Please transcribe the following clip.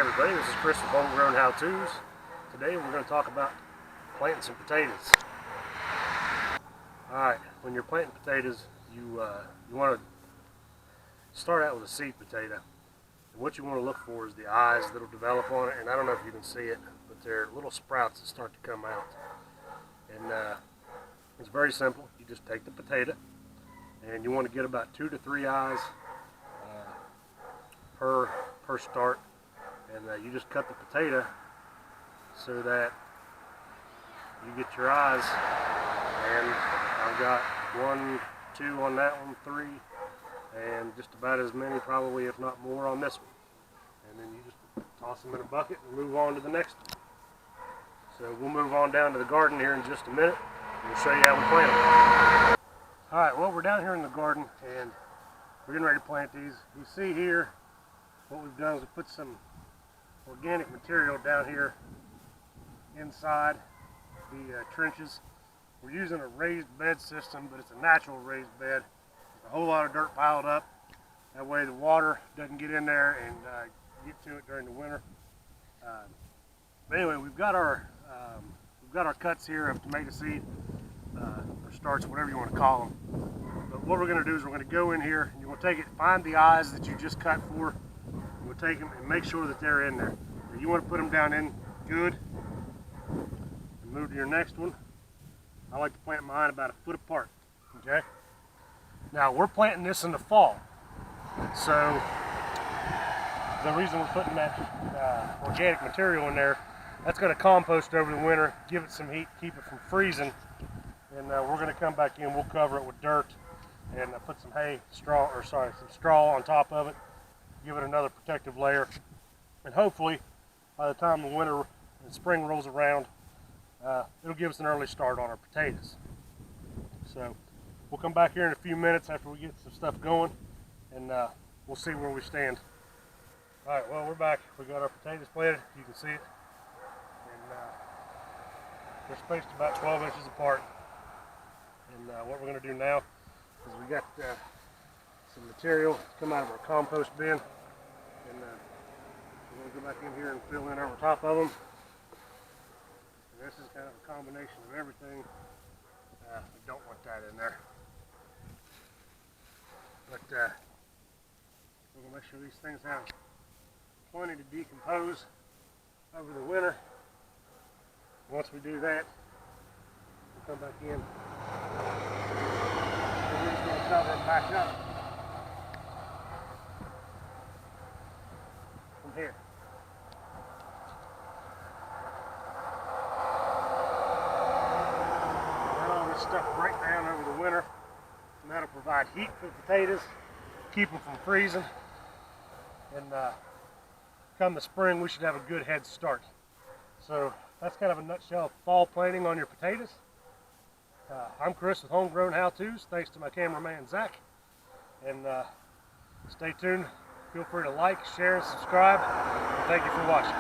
everybody, this is Chris with Homegrown How To's. Today we're going to talk about planting some potatoes. Alright, when you're planting potatoes, you want to start out with a seed potato. And what you want to look for is the eyes that will develop on it, and I don't know if you can see it, but they're little sprouts that start to come out. And it's very simple. You just take the potato, and you want to get about 2 to 3 eyes per start, and you just cut the potato so that you get your eyes. And I've got 1, 2 on that one, 3, and just about as many, probably if not more, on this one. And then you just toss them in a bucket and move on to the next one. So we'll move on down to the garden here in just a minute, and we'll show you how we plant them. Alright, well, we're down here in the garden and we're getting ready to plant these. You see here what we've done is we put some organic material down here inside the trenches. We're using a raised bed system, but it's a natural raised bed. There's a whole lot of dirt piled up. That way the water doesn't get in there and get to it during the winter. But anyway, we've got our cuts here of tomato seed, or starts, whatever you want to call them. But what we're going to do is we're going to go in here and you're going to take it, find the eyes that you just cut for. We'll take them and make sure that they're in there. Now you want to put them down in good and move to your next one. I like to plant mine about 1 foot apart. Okay. Now we're planting this in the fall, so the reason we're putting that organic material in there, that's going to compost over the winter, give it some heat, keep it from freezing, and we're going to come back in. We'll cover it with dirt and put some some straw on top of it. Give it another protective layer, and hopefully by the time the winter and spring rolls around, it'll give us an early start on our potatoes. So we'll come back here in a few minutes after we get some stuff going, and we'll see where we stand. Alright, well, we're back. We got our potatoes planted. You can see it, and they're spaced about 12 inches apart. And what we're going to do now is we got some material to come out of our compost bin. And we're going to go back in here and fill in over top of them. And this is kind of a combination of everything. We don't want that in there. But we're going to make sure these things have plenty to decompose over the winter. Once we do that, we'll come back in. And we're just going to cover them back up from here. Let all this stuff break down over the winter, and that'll provide heat for the potatoes, keep them from freezing, and come the spring we should have a good head start. So that's kind of a nutshell of fall planting on your potatoes. I'm Chris with Homegrown How To's. Thanks to my cameraman Zach, and stay tuned. Feel free to like, share, and subscribe. Thank you for watching.